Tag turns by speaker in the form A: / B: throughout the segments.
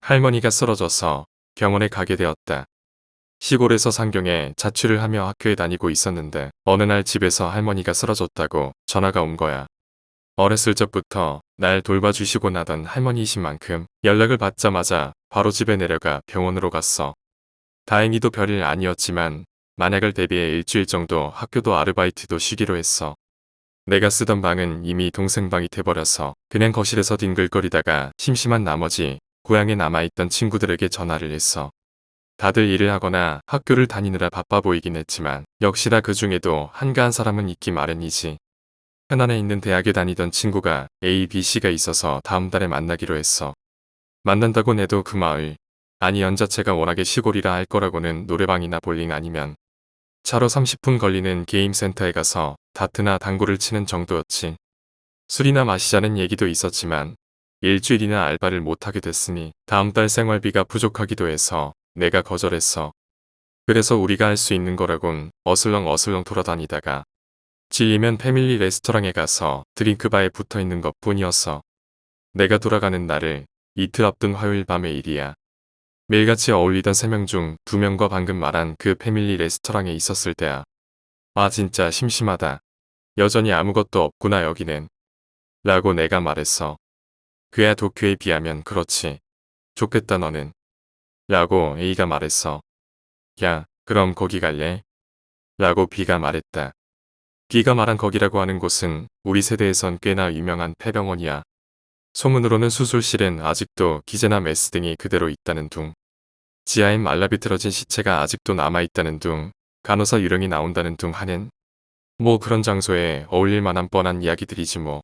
A: 할머니가 쓰러져서 병원에 가게 되었다. 시골에서 상경에 자취를 하며 학교에 다니고 있었는데 어느 날 집에서 할머니가 쓰러졌다고 전화가 온 거야. 어렸을 적부터 날 돌봐주시고 나던 할머니이신 만큼 연락을 받자마자 바로 집에 내려가 병원으로 갔어. 다행히도 별일 아니었지만 만약을 대비해 일주일 정도 학교도 아르바이트도 쉬기로 했어. 내가 쓰던 방은 이미 동생 방이 돼버려서 그냥 거실에서 뒹굴거리다가 심심한 나머지 고향에 남아있던 친구들에게 전화를 했어. 다들 일을 하거나 학교를 다니느라 바빠 보이긴 했지만 역시나 그 중에도 한가한 사람은 있기 마련이지. 현안에 있는 대학에 다니던 친구가 A, B, C가 있어서 다음 달에 만나기로 했어. 만난다고 해도 그 마을, 아니 연 자체가 워낙에 시골이라 할 거라고는 노래방이나 볼링 아니면 차로 30분 걸리는 게임 센터에 가서 다트나 당구를 치는 정도였지. 술이나 마시자는 얘기도 있었지만 일주일이나 알바를 못하게 됐으니 다음 달 생활비가 부족하기도 해서 내가 거절했어. 그래서 우리가 할 수 있는 거라곤 어슬렁어슬렁 돌아다니다가 질리면 패밀리 레스토랑에 가서 드링크바에 붙어있는 것 뿐이었어. 내가 돌아가는 날을 이틀 앞둔 화요일 밤의 일이야. 매일같이 어울리던 3명 중 2명과 방금 말한 그 패밀리 레스토랑에 있었을 때야. 아 진짜 심심하다. 여전히 아무것도 없구나 여기는. 라고 내가 말했어. 그야 도쿄에 비하면 그렇지. 좋겠다 너는. 라고 A가 말했어. 야, 그럼 거기 갈래? 라고 B가 말했다. B가 말한 거기라고 하는 곳은 우리 세대에선 꽤나 유명한 폐병원이야. 소문으로는 수술실엔 아직도 기재나 메스 등이 그대로 있다는 둥. 지하엔 말라비틀어진 시체가 아직도 남아있다는 둥. 간호사 유령이 나온다는 둥 하는 뭐 그런 장소에 어울릴 만한 뻔한 이야기들이지 뭐.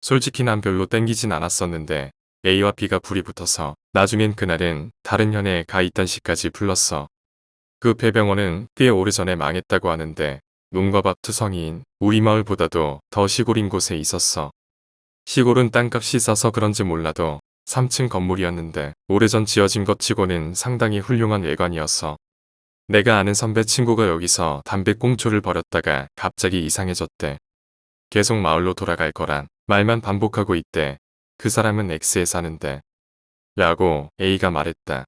A: 솔직히 난 별로 땡기진 않았었는데 A와 B가 불이 붙어서 나중엔 그날은 다른 현에 가 있던 시까지 불렀어. 그 폐병원은 꽤 오래전에 망했다고 하는데 눈과 밥 투성이인 우리 마을보다도 더 시골인 곳에 있었어. 시골은 땅값이 싸서 그런지 몰라도 3층 건물이었는데 오래전 지어진 것 치고는 상당히 훌륭한 외관이었어. 내가 아는 선배 친구가 여기서 담배꽁초를 버렸다가 갑자기 이상해졌대. 계속 마을로 돌아갈 거란 말만 반복하고 있대. 그 사람은 X에 사는데. 라고 A가 말했다.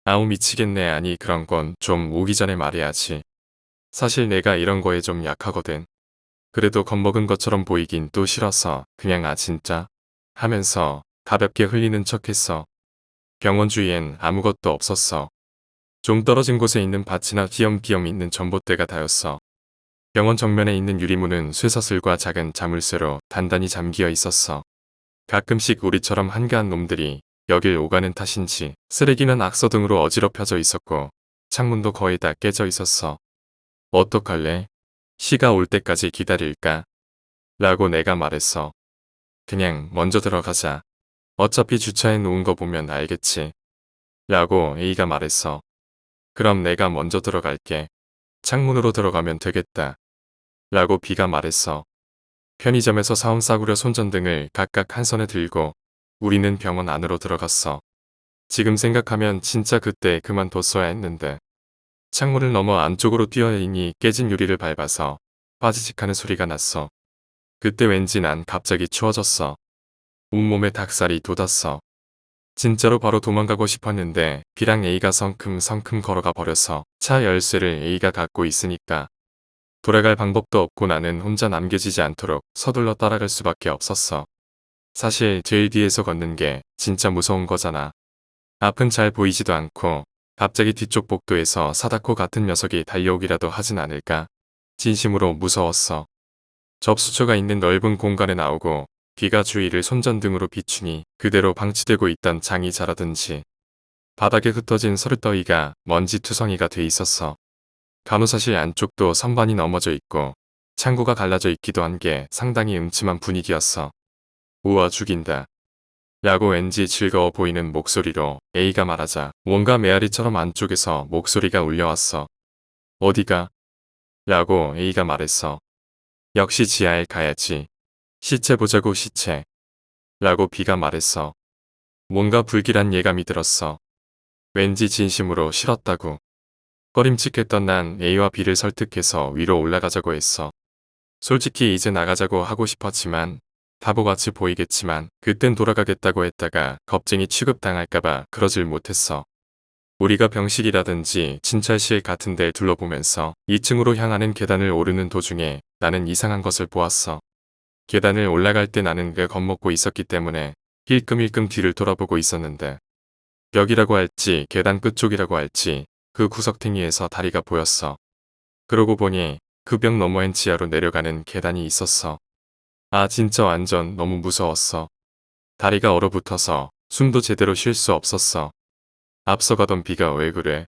A: 아우 미치겠네. 아니 그런 건 좀 오기 전에 말해야지. 사실 내가 이런 거에 좀 약하거든. 그래도 겁먹은 것처럼 보이긴 또 싫어서 그냥 아 진짜? 하면서 가볍게 흘리는 척했어. 병원 주위엔 아무것도 없었어. 좀 떨어진 곳에 있는 밭이나 띄엄띄엄 있는 전봇대가 다였어. 병원 정면에 있는 유리문은 쇠사슬과 작은 자물쇠로 단단히 잠기어 있었어. 가끔씩 우리처럼 한가한 놈들이 여길 오가는 탓인지 쓰레기는 악서 등으로 어지럽혀져 있었고 창문도 거의 다 깨져 있었어. 어떡할래? 시가 올 때까지 기다릴까? 라고 내가 말했어. 그냥 먼저 들어가자. 어차피 주차해 놓은 거 보면 알겠지. 라고 A가 말했어. 그럼 내가 먼저 들어갈게. 창문으로 들어가면 되겠다. 라고 B가 말했어. 편의점에서 사온 싸구려 손전등을 각각 한 손에 들고 우리는 병원 안으로 들어갔어. 지금 생각하면 진짜 그때 그만뒀어야 했는데. 창문을 넘어 안쪽으로 뛰어내리니 깨진 유리를 밟아서 빠지직하는 소리가 났어. 그때 왠지 난 갑자기 추워졌어. 온몸에 닭살이 돋았어. 진짜로 바로 도망가고 싶었는데 B랑 A가 성큼성큼 걸어가 버려서 차 열쇠를 A가 갖고 있으니까 돌아갈 방법도 없고 나는 혼자 남겨지지 않도록 서둘러 따라갈 수밖에 없었어. 사실 제일 뒤에서 걷는 게 진짜 무서운 거잖아. 앞은 잘 보이지도 않고 갑자기 뒤쪽 복도에서 사다코 같은 녀석이 달려오기라도 하진 않을까? 진심으로 무서웠어. 접수처가 있는 넓은 공간에 나오고 B가 주위를 손전등으로 비추니 그대로 방치되고 있던 장이 자라든지 바닥에 흩어진 서류더위가 먼지투성이가 돼 있었어. 간호사실 안쪽도 선반이 넘어져 있고 창구가 갈라져 있기도 한 게 상당히 음침한 분위기였어. 우와 죽인다. 라고 왠지 즐거워 보이는 목소리로 A가 말하자 뭔가 메아리처럼 안쪽에서 목소리가 울려왔어. 어디가? 라고 A가 말했어. 역시 지하에 가야지. 시체 보자고 시체. 라고 B가 말했어. 뭔가 불길한 예감이 들었어. 왠지 진심으로 싫었다고. 꺼림칙했던 난 A와 B를 설득해서 위로 올라가자고 했어. 솔직히 이제 나가자고 하고 싶었지만 바보같이 보이겠지만 그땐 돌아가겠다고 했다가 겁쟁이 취급당할까봐 그러질 못했어. 우리가 병실이라든지 진찰실 같은 데 둘러보면서 2층으로 향하는 계단을 오르는 도중에 나는 이상한 것을 보았어. 계단을 올라갈 때 나는 그 겁먹고 있었기 때문에 힐끔힐끔 뒤를 돌아보고 있었는데 벽이라고 할지 계단 끝쪽이라고 할지 그 구석탱이에서 다리가 보였어. 그러고 보니 그 벽 너머엔 지하로 내려가는 계단이 있었어. 아 진짜 완전 너무 무서웠어. 다리가 얼어붙어서 숨도 제대로 쉴 수 없었어. 앞서가던 비가 왜 그래?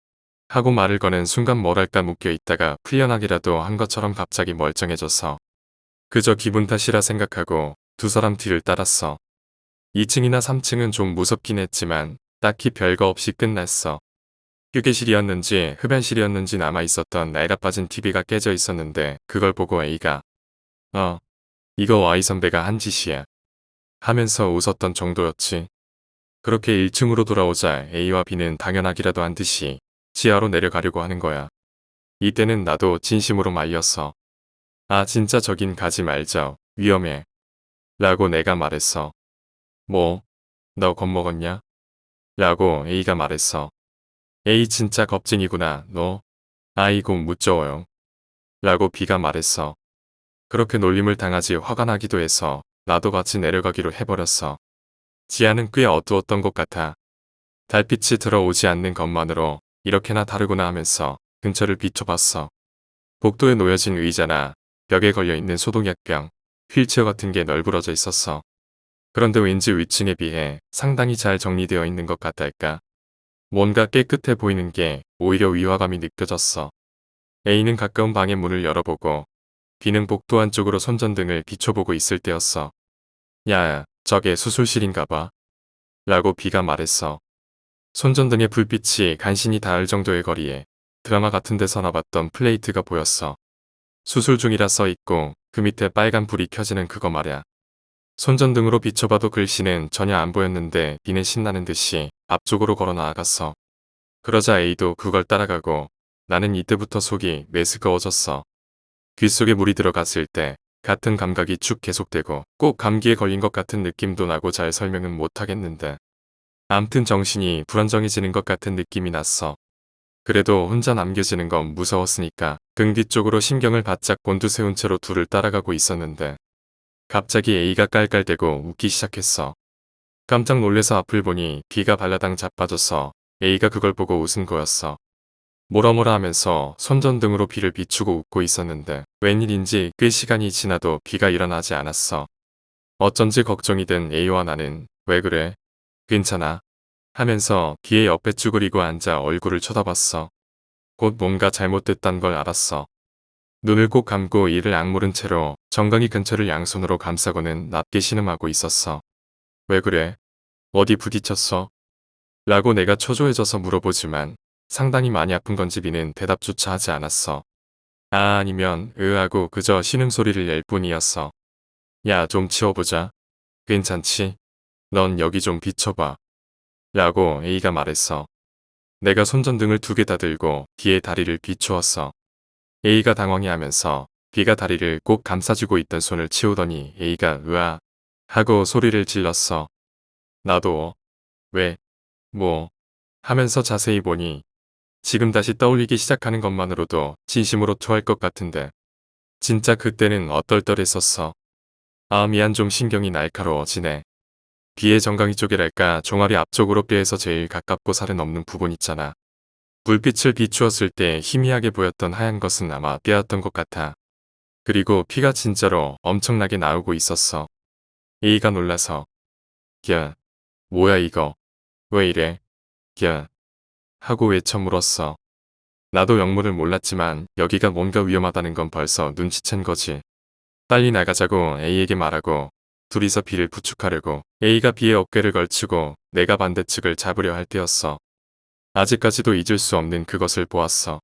A: 하고 말을 거는 순간 뭐랄까 묶여 있다가 풀려나기라도 한 것처럼 갑자기 멀쩡해져서 그저 기분 탓이라 생각하고 두 사람 뒤를 따랐어. 2층이나 3층은 좀 무섭긴 했지만 딱히 별거 없이 끝났어. 휴게실이었는지 흡연실이었는지 남아있었던 낡아 빠진 TV가 깨져 있었는데 그걸 보고 A가 이거 Y 선배가 한 짓이야 하면서 웃었던 정도였지. 그렇게 1층으로 돌아오자 A와 B는 당연하기라도 한 듯이 지하로 내려가려고 하는 거야. 이때는 나도 진심으로 말렸어. 아 진짜 저긴 가지 말자. 위험해. 라고 내가 말했어. 뭐? 너 겁먹었냐? 라고 A가 말했어. A 진짜 겁쟁이구나 너. 아이고 무서워요. 라고 B가 말했어. 그렇게 놀림을 당하지 화가 나기도 해서 나도 같이 내려가기로 해버렸어. 지하는 꽤 어두웠던 것 같아. 달빛이 들어오지 않는 것만으로 이렇게나 다르구나 하면서 근처를 비춰봤어. 복도에 놓여진 의자나 벽에 걸려있는 소독약병, 휠체어 같은 게 널브러져 있었어. 그런데 왠지 위층에 비해 상당히 잘 정리되어 있는 것 같달까. 뭔가 깨끗해 보이는 게 오히려 위화감이 느껴졌어. A는 가까운 방의 문을 열어보고 B는 복도 안쪽으로 손전등을 비춰보고 있을 때였어. 야, 저게 수술실인가 봐. 라고 B가 말했어. 손전등의 불빛이 간신히 닿을 정도의 거리에 드라마 같은 데서 나봤던 플레이트가 보였어. 수술 중이라 써있고 그 밑에 빨간 불이 켜지는 그거 말야. 손전등으로 비춰봐도 글씨는 전혀 안 보였는데 B는 신나는 듯이 앞쪽으로 걸어 나아갔어. 그러자 A도 그걸 따라가고 나는 이때부터 속이 메스꺼워졌어. 귓속에 물이 들어갔을 때 같은 감각이 쭉 계속되고 꼭 감기에 걸린 것 같은 느낌도 나고 잘 설명은 못하겠는데 암튼 정신이 불안정해지는 것 같은 느낌이 났어. 그래도 혼자 남겨지는 건 무서웠으니까 등 뒤쪽으로 신경을 바짝 곤두세운 채로 둘을 따라가고 있었는데 갑자기 A가 깔깔대고 웃기 시작했어. 깜짝 놀래서 앞을 보니 B가 발라당 자빠져서 A가 그걸 보고 웃은 거였어. 뭐라 하면서 손전등으로 B를 비추고 웃고 있었는데 웬일인지 꽤 시간이 지나도 B가 일어나지 않았어. 어쩐지 걱정이 된 A와 나는 왜 그래? 괜찮아? 하면서 B의 옆에 쭈그리고 앉아 얼굴을 쳐다봤어. 곧 뭔가 잘못됐단 걸 알았어. 눈을 꼭 감고 이를 악물은 채로 정강이 근처를 양손으로 감싸고는 낮게 신음하고 있었어. 왜 그래? 어디 부딪혔어? 라고 내가 초조해져서 물어보지만 상당히 많이 아픈 건지 B는 대답조차 하지 않았어. 아니면 하고 그저 신음소리를 낼 뿐이었어. 야 좀 치워보자. 괜찮지? 넌 여기 좀 비춰봐. 라고 A가 말했어. 내가 손전등을 2개 다 들고 B의 다리를 비추었어. A가 당황해하면서 B가 다리를 꼭 감싸주고 있던 손을 치우더니 A가 으아 하고 소리를 질렀어. 나도 왜? 뭐? 하면서 자세히 보니 지금 다시 떠올리기 시작하는 것만으로도 진심으로 토할 것 같은데 진짜 그때는 어떨떨했었어. 아 미안 좀 신경이 날카로워지네. B의 정강이 쪽이랄까 종아리 앞쪽으로 뼈에서 제일 가깝고 살은 없는 부분 있잖아. 불빛을 비추었을 때 희미하게 보였던 하얀 것은 아마 뼈였던 것 같아. 그리고 피가 진짜로 엄청나게 나오고 있었어. A가 놀라서 야 뭐야 이거 왜 이래 야 하고 외쳐 물었어. 나도 영문을 몰랐지만 여기가 뭔가 위험하다는 건 벌써 눈치챈 거지. 빨리 나가자고 A에게 말하고 둘이서 B를 부축하려고 A가 B의 어깨를 걸치고 내가 반대측을 잡으려 할 때였어. 아직까지도 잊을 수 없는 그것을 보았어.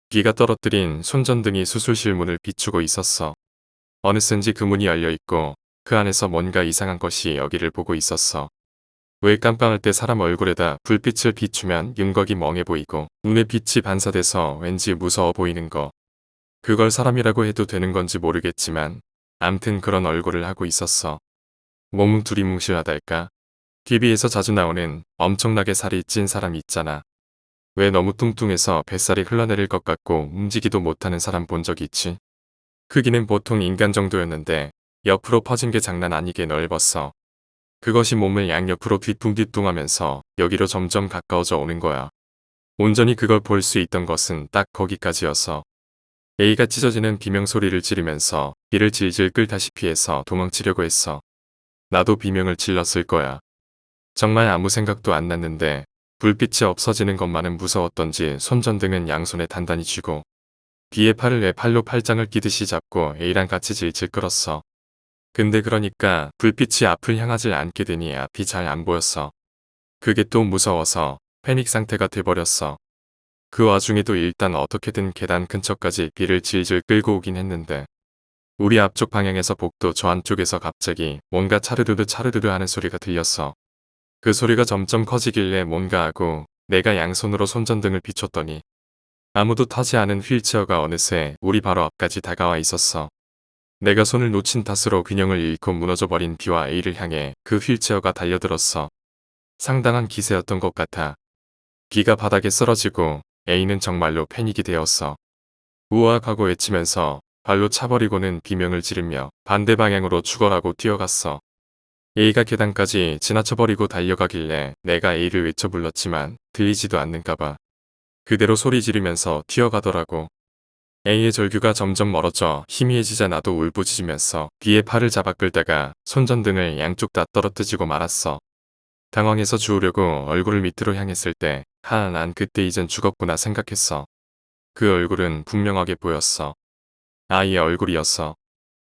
A: B가 떨어뜨린 손전등이 수술실 문을 비추고 있었어. 어느샌지 그 문이 열려있고 그 안에서 뭔가 이상한 것이 여기를 보고 있었어. 왜 깜깜할 때 사람 얼굴에다 불빛을 비추면 윤곽이 멍해 보이고 눈에 빛이 반사돼서 왠지 무서워 보이는 거. 그걸 사람이라고 해도 되는 건지 모르겠지만 암튼 그런 얼굴을 하고 있었어. 몸은 두리뭉실하달까? TV에서 자주 나오는 엄청나게 살이 찐 사람 있잖아. 왜 너무 뚱뚱해서 뱃살이 흘러내릴 것 같고 움직이도 못하는 사람 본 적 있지? 크기는 보통 인간 정도였는데 옆으로 퍼진 게 장난 아니게 넓었어. 그것이 몸을 양옆으로 뒤뚱뒤뚱하면서 여기로 점점 가까워져 오는 거야. 온전히 그걸 볼 수 있던 것은 딱 거기까지였어. A가 찢어지는 비명 소리를 지르면서 이를 질질 끌다시피 해서 도망치려고 했어. 나도 비명을 질렀을 거야. 정말 아무 생각도 안 났는데 불빛이 없어지는 것만은 무서웠던지 손전등은 양손에 단단히 쥐고 B의 팔을 내 팔로 팔짱을 끼듯이 잡고 A랑 같이 질질 끌었어. 근데 그러니까 불빛이 앞을 향하질 않게 되니 앞이 잘 안 보였어. 그게 또 무서워서 패닉 상태가 돼버렸어. 그 와중에도 일단 어떻게든 계단 근처까지 B를 질질 끌고 오긴 했는데 우리 앞쪽 방향에서 복도 저 안쪽에서 갑자기 뭔가 차르르르 차르르르 하는 소리가 들렸어. 그 소리가 점점 커지길래 뭔가 하고 내가 양손으로 손전등을 비췄더니 아무도 타지 않은 휠체어가 어느새 우리 바로 앞까지 다가와 있었어. 내가 손을 놓친 탓으로 균형을 잃고 무너져버린 B와 A를 향해 그 휠체어가 달려들었어. 상당한 기세였던 것 같아. B가 바닥에 쓰러지고 A는 정말로 패닉이 되었어. 우아하고 외치면서 발로 차버리고는 비명을 지르며 반대 방향으로 죽어라고 뛰어갔어. A가 계단까지 지나쳐버리고 달려가길래 내가 A를 외쳐 불렀지만 들리지도 않는가봐. 그대로 소리 지르면서 튀어가더라고. A의 절규가 점점 멀어져 희미해지자 나도 울부짖으면서 B의 팔을 잡아 끌다가 손전등을 양쪽 다 떨어뜨리고 말았어. 당황해서 주우려고 얼굴을 밑으로 향했을 때 난 그때 이젠 죽었구나 생각했어. 그 얼굴은 분명하게 보였어. 아이의 얼굴이었어.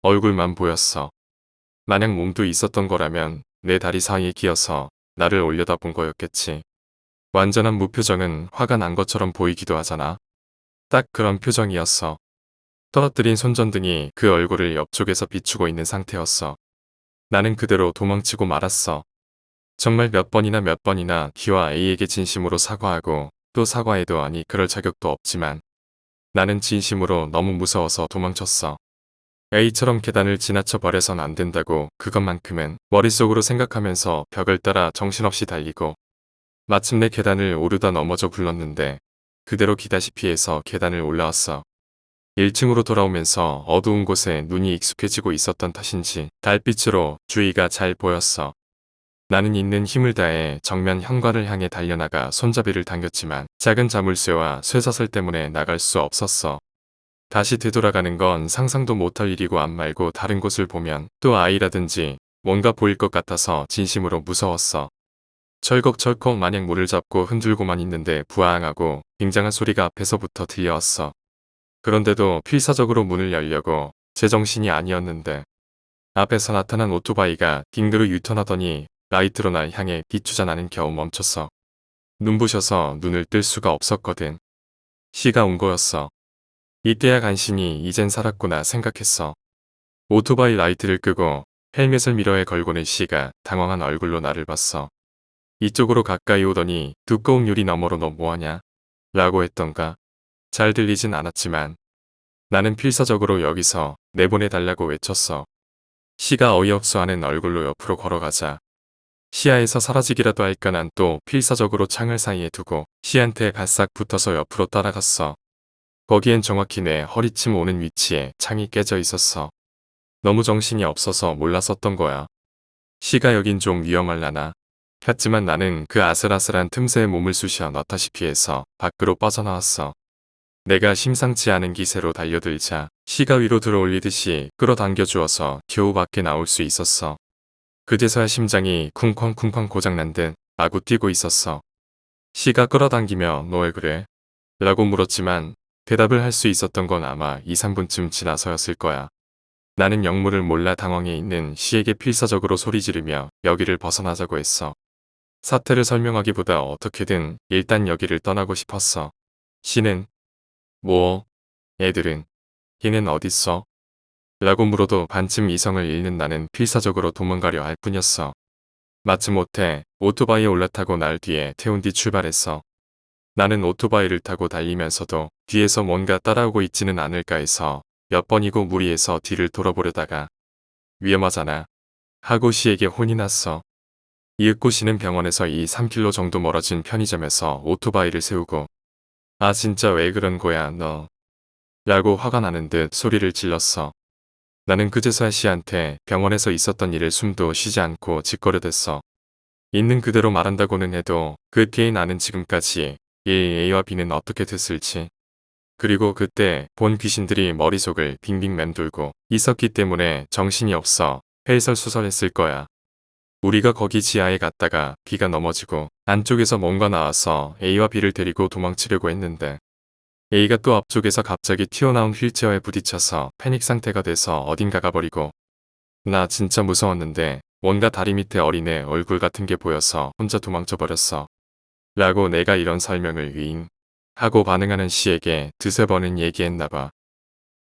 A: 얼굴만 보였어. 만약 몸도 있었던 거라면 내 다리 사이에 끼어서 나를 올려다본 거였겠지. 완전한 무표정은 화가 난 것처럼 보이기도 하잖아. 딱 그런 표정이었어. 떨어뜨린 손전등이 그 얼굴을 옆쪽에서 비추고 있는 상태였어. 나는 그대로 도망치고 말았어. 정말 몇 번이나 B와 A에게 진심으로 사과하고 또 사과해도 아니 그럴 자격도 없지만 나는 진심으로 너무 무서워서 도망쳤어. A처럼 계단을 지나쳐 버려선 안 된다고 그것만큼은 머릿속으로 생각하면서 벽을 따라 정신없이 달리고 마침내 계단을 오르다 넘어져 굴렀는데 그대로 기다시피 해서 계단을 올라왔어. 1층으로 돌아오면서 어두운 곳에 눈이 익숙해지고 있었던 탓인지 달빛으로 주위가 잘 보였어. 나는 있는 힘을 다해 정면 현관을 향해 달려나가 손잡이를 당겼지만 작은 자물쇠와 쇠사슬 때문에 나갈 수 없었어. 다시 되돌아가는 건 상상도 못할 일이고 안 말고 다른 곳을 보면 또 아이라든지 뭔가 보일 것 같아서 진심으로 무서웠어. 철컥철컥 마냥 물을 잡고 흔들고만 있는데 부항하고 굉장한 소리가 앞에서부터 들려왔어. 그런데도 필사적으로 문을 열려고 제정신이 아니었는데 앞에서 나타난 오토바이가 빙그르 유턴하더니 라이트로 날 향해 비추자 나는 겨우 멈췄어. 눈부셔서 눈을 뜰 수가 없었거든. 시가 온 거였어. 이때야 간신히 이젠 살았구나 생각했어. 오토바이 라이트를 끄고 헬멧을 미러에 걸고는 시가 당황한 얼굴로 나를 봤어. 이쪽으로 가까이 오더니 두꺼운 유리 너머로 너 뭐하냐? 라고 했던가. 잘 들리진 않았지만 나는 필사적으로 여기서 내보내달라고 외쳤어. 시가 어이없어하는 얼굴로 옆으로 걸어가자 시야에서 사라지기라도 할까 난 또 필사적으로 창을 사이에 두고 시한테 바싹 붙어서 옆으로 따라갔어. 거기엔 정확히 내 허리쯤 오는 위치에 창이 깨져 있었어. 너무 정신이 없어서 몰랐었던 거야. 시가 여긴 좀 위험할라나 했지만 나는 그 아슬아슬한 틈새에 몸을 쑤셔 넣다시피 해서 밖으로 빠져나왔어. 내가 심상치 않은 기세로 달려들자 시가 위로 들어올리듯이 끌어당겨 주어서 겨우 밖에 나올 수 있었어. 그제서야 심장이 쿵쾅쿵쾅 고장난 듯 마구 뛰고 있었어. 시가 끌어당기며 너 왜 그래? 라고 물었지만 대답을 할 수 있었던 건 아마 2, 3분쯤 지나서였을 거야. 나는 영문을 몰라 당황해 있는 시에게 필사적으로 소리 지르며 여기를 벗어나자고 했어. 사태를 설명하기보다 어떻게든 일단 여기를 떠나고 싶었어. 시는 뭐? 애들은? 걔는 어딨어? 라고 물어도 반쯤 이성을 잃는 나는 필사적으로 도망가려 할 뿐이었어. 마침못해 오토바이에 올라타고 날 뒤에 태운 뒤 출발했어. 나는 오토바이를 타고 달리면서도 뒤에서 뭔가 따라오고 있지는 않을까 해서 몇 번이고 무리해서 뒤를 돌아보려다가 위험하잖아. 하고 시에게 혼이 났어. 이윽고 시는 병원에서 2~3km 정도 멀어진 편의점에서 오토바이를 세우고 아 진짜 왜 그런 거야 너 라고 화가 나는 듯 소리를 질렀어. 나는 그제서야 시한테 병원에서 있었던 일을 숨도 쉬지 않고 짓거려댔어. 있는 그대로 말한다고는 해도 그 뒤에 나는 지금까지 이 A와 B는 어떻게 됐을지 그리고 그때 본 귀신들이 머릿속을 빙빙 맴돌고 있었기 때문에 정신이 없어 헬설수설했을 거야. 우리가 거기 지하에 갔다가 B가 넘어지고 안쪽에서 뭔가 나와서 A와 B를 데리고 도망치려고 했는데 A가 또 앞쪽에서 갑자기 튀어나온 휠체어에 부딪혀서 패닉 상태가 돼서 어딘가 가버리고 나 진짜 무서웠는데 뭔가 다리 밑에 어린애 얼굴 같은 게 보여서 혼자 도망쳐 버렸어. 라고 내가 이런 설명을 위잉 하고 반응하는 시에게 두세 번은 얘기했나봐.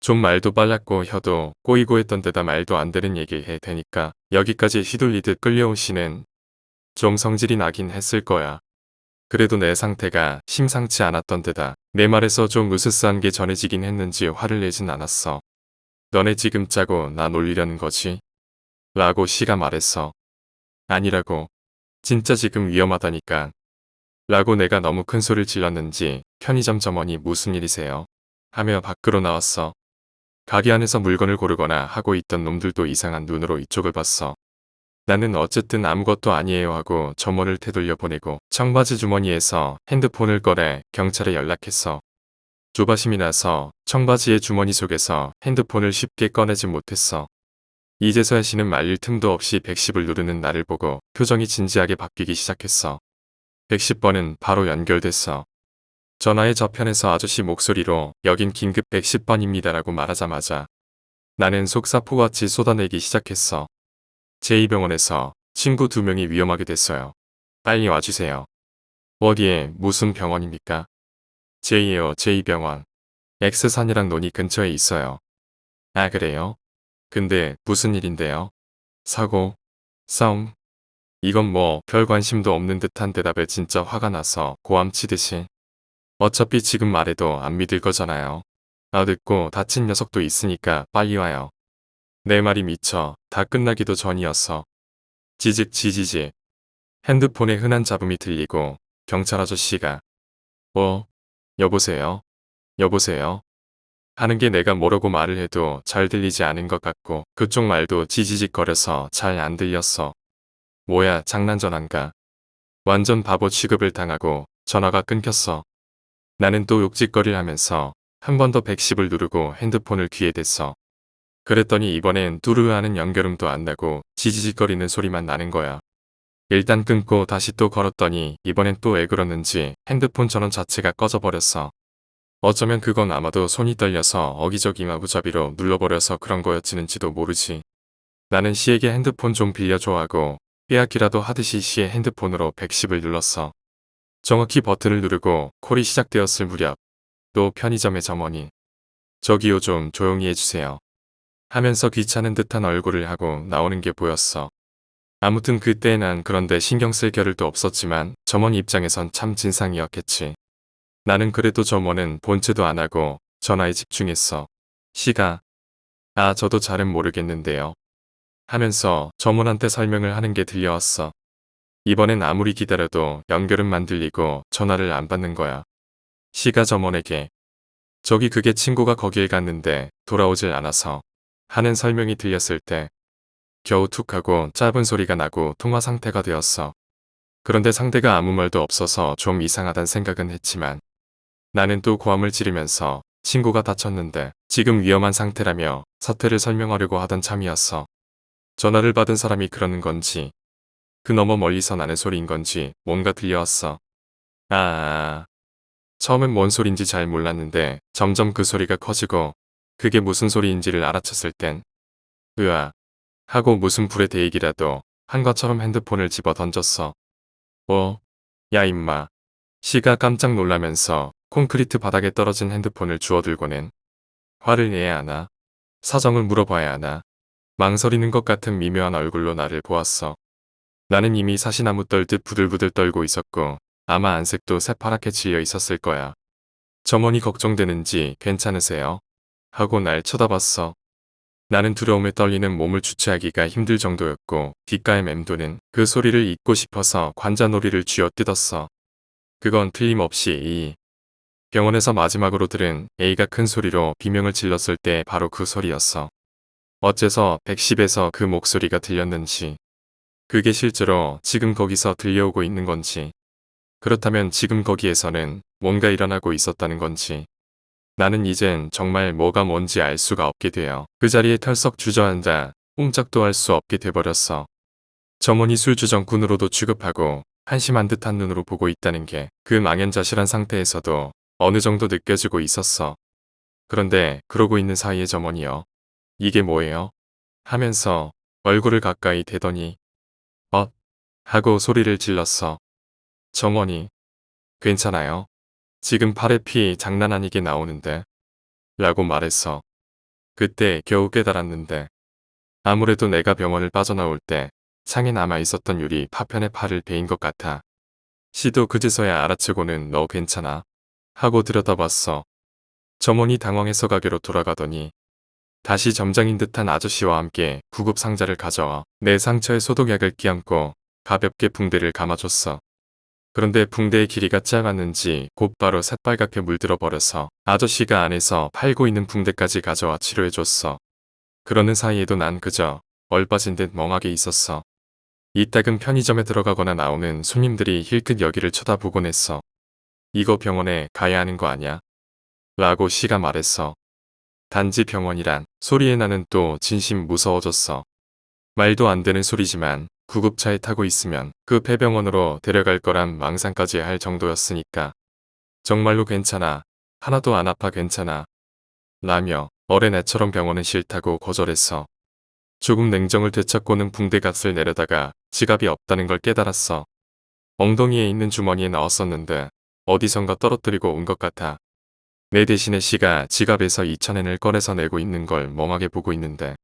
A: 좀 말도 빨랐고 혀도 꼬이고 했던 데다 말도 안 되는 얘기를 해 대니까 여기까지 휘둘리듯 끌려온 시는 좀 성질이 나긴 했을 거야. 그래도 내 상태가 심상치 않았던 데다 내 말에서 좀 으스스한 게 전해지긴 했는지 화를 내진 않았어. 너네 지금 짜고 나 놀리려는 거지? 라고 시가 말했어. 아니라고. 진짜 지금 위험하다니까. 라고 내가 너무 큰 소리를 질렀는지 편의점 점원이 무슨 일이세요? 하며 밖으로 나왔어. 가게 안에서 물건을 고르거나 하고 있던 놈들도 이상한 눈으로 이쪽을 봤어. 나는 어쨌든 아무것도 아니에요 하고 점원을 되돌려 보내고 청바지 주머니에서 핸드폰을 꺼내 경찰에 연락했어. 조바심이 나서 청바지의 주머니 속에서 핸드폰을 쉽게 꺼내지 못했어. 이제서야 시는 말릴 틈도 없이 110을 누르는 나를 보고 표정이 진지하게 바뀌기 시작했어. 110번은 바로 연결됐어. 전화의 저편에서 아저씨 목소리로 여긴 긴급 110번입니다라고 말하자마자 나는 속사포같이 쏟아내기 시작했어. 제2병원에서 친구 2명이 위험하게 됐어요. 빨리 와주세요. 어디에 무슨 병원입니까? 제2요 제2병원. X산이랑 논이 근처에 있어요. 아 그래요? 근데 무슨 일인데요? 사고? 싸움? 이건 뭐 별 관심도 없는 듯한 대답에 진짜 화가 나서 고함치듯이 어차피 지금 말해도 안 믿을 거잖아요. 아 듣고 다친 녀석도 있으니까 빨리 와요. 내 말이 미쳐 다 끝나기도 전이었어. 지직 지지직 핸드폰에 흔한 잡음이 들리고 경찰 아저씨가 여보세요? 여보세요? 하는 게 내가 뭐라고 말을 해도 잘 들리지 않은 것 같고 그쪽 말도 지지직거려서 잘 안 들렸어. 뭐야 장난 전화인가? 완전 바보 취급을 당하고 전화가 끊겼어. 나는 또 욕짓거리를 하면서 한 번 더 110을 누르고 핸드폰을 귀에 댔어. 그랬더니 이번엔 뚜루하는 연결음도 안 나고 지지직거리는 소리만 나는 거야. 일단 끊고 다시 또 걸었더니 이번엔 또 왜 그러는지 핸드폰 전원 자체가 꺼져버렸어. 어쩌면 그건 아마도 손이 떨려서 어기저기 마구잡이로 눌러버려서 그런 거였지는지도 모르지. 나는 시에게 핸드폰 좀 빌려줘 하고 빼앗기라도 하듯이 시의 핸드폰으로 110을 눌렀어. 정확히 버튼을 누르고 콜이 시작되었을 무렵 또 편의점의 점원이 저기요 좀 조용히 해주세요. 하면서 귀찮은 듯한 얼굴을 하고 나오는 게 보였어. 아무튼 그때 난 그런데 신경 쓸 겨를도 없었지만 점원 입장에선 참 진상이었겠지. 나는 그래도 점원은 본체도 안 하고 전화에 집중했어. 시가 저도 잘은 모르겠는데요. 하면서 점원한테 설명을 하는 게 들려왔어. 이번엔 아무리 기다려도 연결음만 들리고 전화를 안 받는 거야. 시가 점원에게 저기 그게 친구가 거길 갔는데 돌아오질 않아서 하는 설명이 들렸을 때 겨우 툭 하고 짧은 소리가 나고 통화 상태가 되었어. 그런데 상대가 아무 말도 없어서 좀 이상하단 생각은 했지만 나는 또 고함을 지르면서 친구가 다쳤는데 지금 위험한 상태라며 사태를 설명하려고 하던 참이었어. 전화를 받은 사람이 그러는 건지 그 너머 멀리서 나는 소리인 건지 뭔가 들려왔어. 처음엔 뭔 소린지 잘 몰랐는데 점점 그 소리가 커지고 그게 무슨 소리인지를 알아챘을 땐 으아 하고 무슨 불에 대익이라도 한 것처럼 핸드폰을 집어 던졌어. 야 임마. 시가 깜짝 놀라면서 콘크리트 바닥에 떨어진 핸드폰을 주워들고는 화를 내야 하나? 사정을 물어봐야 하나? 망설이는 것 같은 미묘한 얼굴로 나를 보았어. 나는 이미 사시나무 떨듯 부들부들 떨고 있었고 아마 안색도 새파랗게 질려 있었을 거야. 점원이 걱정되는지 괜찮으세요? 하고 날 쳐다봤어. 나는 두려움에 떨리는 몸을 주체하기가 힘들 정도였고 귓가에 맴도는 그 소리를 잊고 싶어서 관자놀이를 쥐어뜯었어. 그건 틀림없이 이 병원에서 마지막으로 들은 A가 큰 소리로 비명을 질렀을 때 바로 그 소리였어. 어째서 110에서 그 목소리가 들렸는지, 그게 실제로 지금 거기서 들려오고 있는 건지, 그렇다면 지금 거기에서는 뭔가 일어나고 있었다는 건지, 나는 이젠 정말 뭐가 뭔지 알 수가 없게 되어 그 자리에 털썩 주저앉아 꼼짝도 할 수 없게 돼버렸어. 점원이 술주정꾼으로도 취급하고 한심한 듯한 눈으로 보고 있다는 게 그 망연자실한 상태에서도 어느 정도 느껴지고 있었어. 그런데 그러고 있는 사이에 점원이요. 이게 뭐예요? 하면서 얼굴을 가까이 대더니 하고 소리를 질렀어. 점원이 괜찮아요. 지금 팔에 피 장난 아니게 나오는데 라고 말했어. 그때 겨우 깨달았는데 아무래도 내가 병원을 빠져나올 때 창에 남아 있었던 유리 파편에 팔을 베인 것 같아. 시도 그제서야 알아채고는 너 괜찮아? 하고 들여다봤어. 점원이 당황해서 가게로 돌아가더니 다시 점장인 듯한 아저씨와 함께 구급 상자를 가져와 내 상처에 소독약을 끼얹고 가볍게 붕대를 감아줬어. 그런데 붕대의 길이가 작았는지 곧바로 새빨갛게 물들어 버려서 아저씨가 안에서 팔고 있는 붕대까지 가져와 치료해줬어. 그러는 사이에도 난 그저 얼빠진 듯 멍하게 있었어. 이따금 편의점에 들어가거나 나오는 손님들이 힐끗 여기를 쳐다보곤 했어. 이거 병원에 가야 하는 거 아냐? 라고 씨가 말했어. 단지 병원이란 소리에 나는 또 진심 무서워졌어. 말도 안 되는 소리지만 구급차에 타고 있으면 그 폐병원으로 데려갈 거란 망상까지 할 정도였으니까. 정말로 괜찮아. 하나도 안 아파 괜찮아. 라며 어린애처럼 병원은 싫다고 거절했어. 조금 냉정을 되찾고는 붕대값을 내려다가 지갑이 없다는 걸 깨달았어. 엉덩이에 있는 주머니에 넣었었는데 어디선가 떨어뜨리고 온 것 같아. 내 대신에 씨가 지갑에서 2,000엔을 꺼내서 내고 있는 걸 멍하게 보고 있는데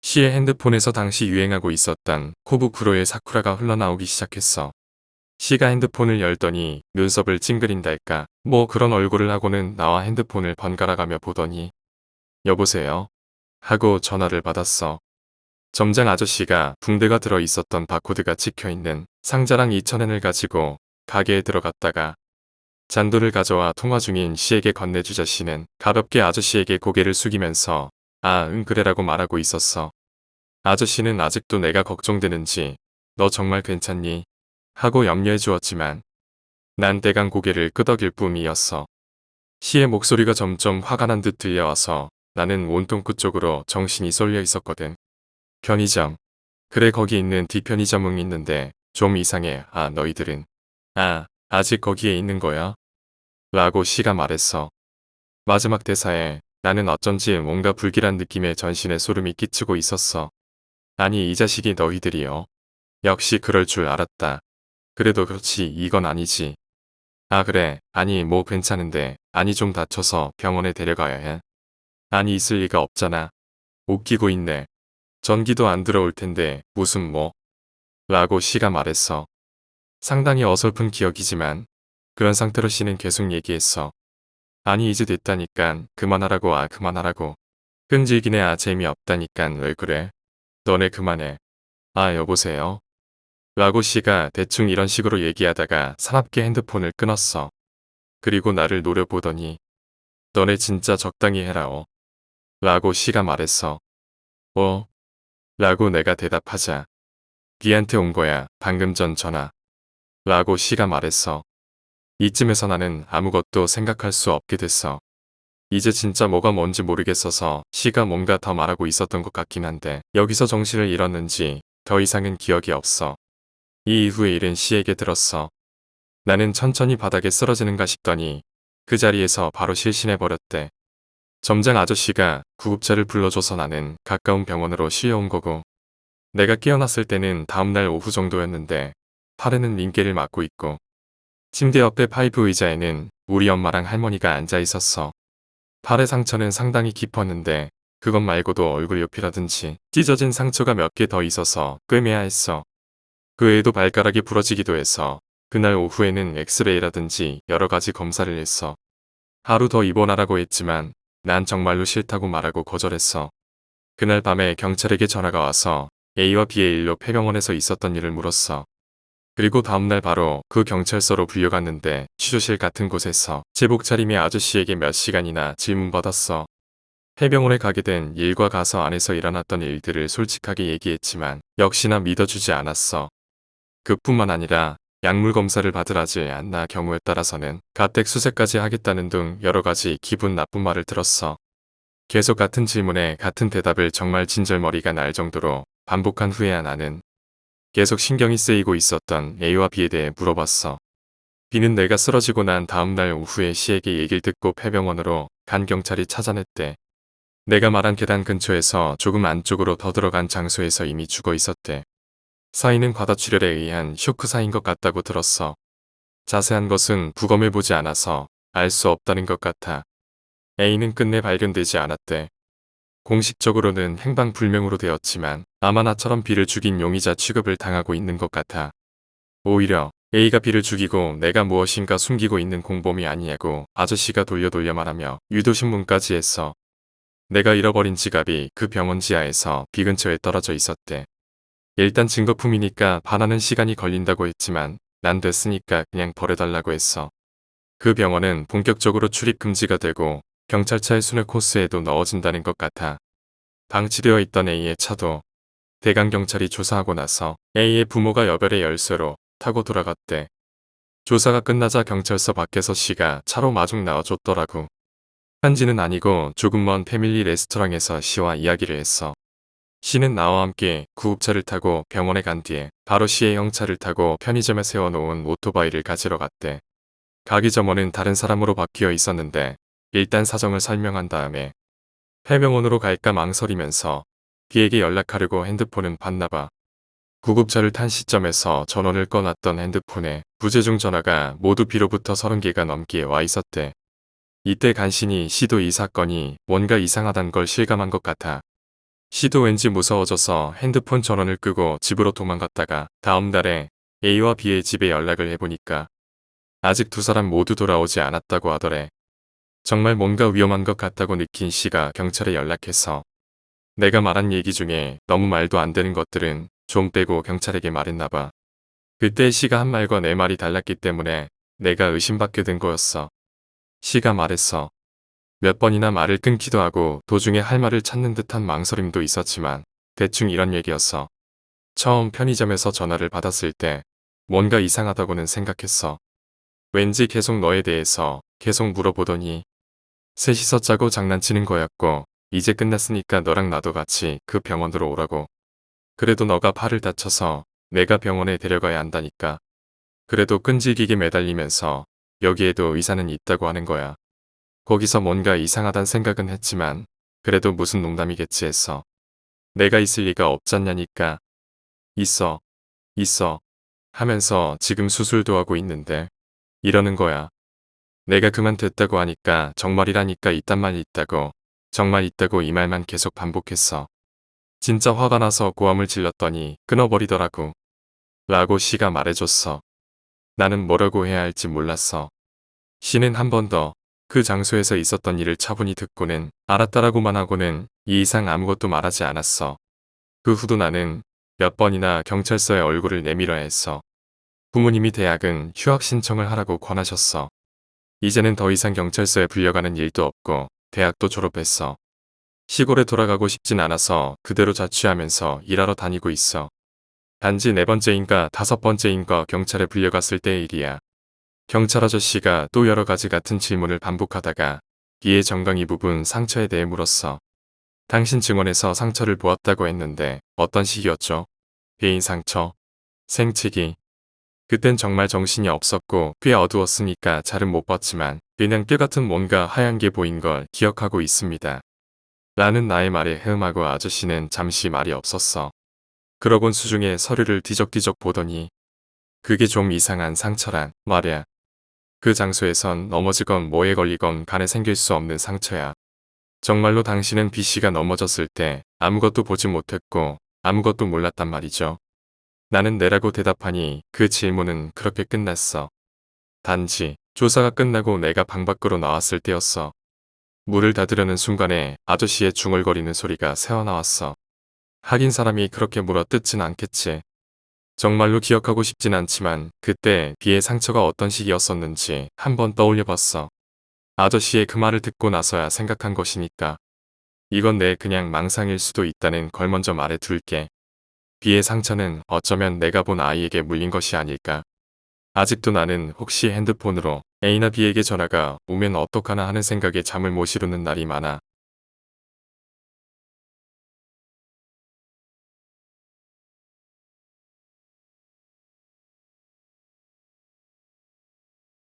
A: 씨의 핸드폰에서 당시 유행하고 있었던 코브쿠로의 사쿠라가 흘러나오기 시작했어. 씨가 핸드폰을 열더니 눈썹을 찡그린달까 뭐 그런 얼굴을 하고는 나와 핸드폰을 번갈아가며 보더니 여보세요? 하고 전화를 받았어. 점장 아저씨가 붕대가 들어 있었던 바코드가 찍혀있는 상자랑 2,000엔을 가지고 가게에 들어갔다가 잔돈을 가져와 통화 중인 씨에게 건네주자 씨는 가볍게 아저씨에게 고개를 숙이면서 아, 응 그래라고 말하고 있었어. 아저씨는 아직도 내가 걱정되는지 너 정말 괜찮니? 하고 염려해 주었지만 난 대강 고개를 끄덕일 뿐이었어. 씨의 목소리가 점점 화가 난 듯 들려와서 나는 온통 그쪽으로 정신이 쏠려 있었거든. 편의점. 그래 거기 있는 뒤편의점은 있는데 좀 이상해. 아 너희들은. 아 아직 거기에 있는 거야? 라고 씨가 말했어. 마지막 대사에 나는 어쩐지 뭔가 불길한 느낌에 전신에 소름이 끼치고 있었어. 아니 이 자식이 너희들이요. 역시 그럴 줄 알았다. 그래도 그렇지 이건 아니지. 아 그래 아니 뭐 괜찮은데 아니 좀 다쳐서 병원에 데려가야 해. 아니 있을 리가 없잖아. 웃기고 있네. 전기도 안 들어올 텐데 무슨 뭐. 라고 씨가 말했어. 상당히 어설픈 기억이지만 그런 상태로 씨는 계속 얘기했어. 아니 이제 됐다니깐 그만하라고 아 그만하라고. 끈질기네 아 재미없다니깐 왜 그래. 너네 그만해. 아 여보세요. 라고 씨가 대충 이런 식으로 얘기하다가 사납게 핸드폰을 끊었어. 그리고 나를 노려보더니 너네 진짜 적당히 해라오. 라고 씨가 말했어. 뭐? 라고 내가 대답하자. 니한테 온 거야 방금 전 전화. 라고 씨가 말했어. 이쯤에서 나는 아무것도 생각할 수 없게 됐어. 이제 진짜 뭐가 뭔지 모르겠어서 씨가 뭔가 더 말하고 있었던 것 같긴 한데 여기서 정신을 잃었는지 더 이상은 기억이 없어. 이 이후의 일은 씨에게 들었어. 나는 천천히 바닥에 쓰러지는가 싶더니 그 자리에서 바로 실신해버렸대. 점장 아저씨가 구급차를 불러줘서 나는 가까운 병원으로 실려온 거고 내가 깨어났을 때는 다음날 오후 정도였는데 팔에는 링게를 맞고 있고 침대 옆에 파이프 의자에는 우리 엄마랑 할머니가 앉아 있었어. 팔의 상처는 상당히 깊었는데 그것 말고도 얼굴 옆이라든지 찢어진 상처가 몇 개 더 있어서 꿰매야했어. 그 외에도 발가락이 부러지기도 해서 그날 오후에는 엑스레이라든지 여러 가지 검사를 했어. 하루 더 입원하라고 했지만 난 정말로 싫다고 말하고 거절했어. 그날 밤에 경찰에게 전화가 와서 A와 B의 일로 폐병원에서 있었던 일을 물었어. 그리고 다음날 바로 그 경찰서로 불려갔는데 취조실 같은 곳에서 제복 차림의 아저씨에게 몇 시간이나 질문받았어. 폐병원에 가게 된 일과 가서 안에서 일어났던 일들을 솔직하게 얘기했지만 역시나 믿어주지 않았어. 그뿐만 아니라 약물 검사를 받으라지 않나 경우에 따라서는 가택 수색까지 하겠다는 등 여러 가지 기분 나쁜 말을 들었어. 계속 같은 질문에 같은 대답을 정말 진절머리가 날 정도로 반복한 후에야 나는 계속 신경이 쓰이고 있었던 A와 B에 대해 물어봤어. B는 내가 쓰러지고 난 다음날 오후에 C에게 얘기를 듣고 폐병원으로 간 경찰이 찾아냈대. 내가 말한 계단 근처에서 조금 안쪽으로 더 들어간 장소에서 이미 죽어 있었대. 사인은 과다출혈에 의한 쇼크사인 것 같다고 들었어. 자세한 것은 부검해보지 않아서 알 수 없다는 것 같아. A는 끝내 발견되지 않았대. 공식적으로는 행방불명으로 되었지만 아마 나처럼 B를 죽인 용의자 취급을 당하고 있는 것 같아. 오히려 A가 B를 죽이고 내가 무엇인가 숨기고 있는 공범이 아니냐고 아저씨가 돌려 말하며 유도신문까지 했어. 내가 잃어버린 지갑이 그 병원 지하에서 B 근처에 떨어져 있었대. 일단 증거품이니까 반하는 시간이 걸린다고 했지만 난 됐으니까 그냥 버려달라고 했어. 그 병원은 본격적으로 출입 금지가 되고 경찰차의 순회 코스에도 넣어진다는 것 같아. 방치되어 있던 A의 차도 대강경찰이 조사하고 나서 A의 부모가 여별의 열쇠로 타고 돌아갔대. 조사가 끝나자 경찰서 밖에서 C가 차로 마중 나와줬더라고. 한지는 아니고 조금 먼 패밀리 레스토랑에서 C와 이야기를 했어. C는 나와 함께 구급차를 타고 병원에 간 뒤에 바로 C의 형차를 타고 편의점에 세워놓은 오토바이를 가지러 갔대. 가기 전에는 다른 사람으로 바뀌어 있었는데 일단 사정을 설명한 다음에 폐병원으로 갈까 망설이면서 B에게 연락하려고 핸드폰은 봤나봐. 구급차를 탄 시점에서 전원을 꺼놨던 핸드폰에 부재중 전화가 모두 B로부터 30개가 넘게 와 있었대. 이때 간신히 C도 이 사건이 뭔가 이상하단 걸 실감한 것 같아. C도 왠지 무서워져서 핸드폰 전원을 끄고 집으로 도망갔다가 다음 달에 A와 B의 집에 연락을 해보니까 아직 두 사람 모두 돌아오지 않았다고 하더래. 정말 뭔가 위험한 것 같다고 느낀 C가 경찰에 연락해서 내가 말한 얘기 중에 너무 말도 안 되는 것들은 좀 빼고 경찰에게 말했나봐. 그때 C가 한 말과 내 말이 달랐기 때문에 내가 의심받게 된 거였어. C가 말했어. 몇 번이나 말을 끊기도 하고 도중에 할 말을 찾는 듯한 망설임도 있었지만 대충 이런 얘기였어. 처음 편의점에서 전화를 받았을 때 뭔가 이상하다고는 생각했어. 왠지 계속 너에 대해서 계속 물어보더니 셋이서 짜고 장난치는 거였고 이제 끝났으니까 너랑 나도 같이 그 병원으로 오라고. 그래도 너가 팔을 다쳐서 내가 병원에 데려가야 한다니까. 그래도 끈질기게 매달리면서 여기에도 의사는 있다고 하는 거야. 거기서 뭔가 이상하단 생각은 했지만 그래도 무슨 농담이겠지 했어. 내가 있을 리가 없잖냐니까. 있어. 있어. 하면서 지금 수술도 하고 있는데 이러는 거야. 내가 그만 됐다고 하니까 정말이라니까 이딴 말이 있다고. 정말 있다고 이 말만 계속 반복했어. 진짜 화가 나서 고함을 질렀더니 끊어버리더라고. 라고 C가 말해줬어. 나는 뭐라고 해야 할지 몰랐어. C는 한 번 더 그 장소에서 있었던 일을 차분히 듣고는 알았다라고만 하고는 이 이상 아무것도 말하지 않았어. 그 후도 나는 몇 번이나 경찰서에 얼굴을 내밀어야 했어. 부모님이 대학은 휴학 신청을 하라고 권하셨어. 이제는 더 이상 경찰서에 불려가는 일도 없고 대학도 졸업했어. 시골에 돌아가고 싶진 않아서 그대로 자취하면서 일하러 다니고 있어. 단지 네 번째인가 다섯 번째인가 경찰에 불려갔을 때의 일이야. 경찰 아저씨가 또 여러 가지 같은 질문을 반복하다가 B의 정강이 부분 상처에 대해 물었어. 당신 증언에서 상처를 보았다고 했는데 어떤 식이었죠? 개인 상처? 생치기? 그땐 정말 정신이 없었고 꽤 어두웠으니까 잘은 못 봤지만 그냥 뼈 같은 뭔가 하얀 게 보인 걸 기억하고 있습니다. 라는 나의 말에 헤음하고 아저씨는 잠시 말이 없었어. 그러곤 수중에 서류를 뒤적뒤적 보더니 그게 좀 이상한 상처란 말이야. 그 장소에선 넘어지건 뭐에 걸리건 간에 생길 수 없는 상처야. 정말로 당신은 B씨가 넘어졌을 때 아무것도 보지 못했고 아무것도 몰랐단 말이죠. 나는 네라고 대답하니 그 질문은 그렇게 끝났어. 단지 조사가 끝나고 내가 방 밖으로 나왔을 때였어. 물을 닫으려는 순간에 아저씨의 중얼거리는 소리가 새어나왔어. 하긴 사람이 그렇게 물어뜯진 않겠지. 정말로 기억하고 싶진 않지만 그때 비의 상처가 어떤 식이었었는지 한번 떠올려봤어. 아저씨의 그 말을 듣고 나서야 생각한 것이니까. 이건 내 그냥 망상일 수도 있다는 걸 먼저 말해 둘게. 비의 상처는 어쩌면 내가 본 아이에게 물린 것이 아닐까. 아직도 나는 혹시 핸드폰으로 A나 B에게 전화가 오면 어떡하나 하는 생각에 잠을 못 이루는 날이 많아.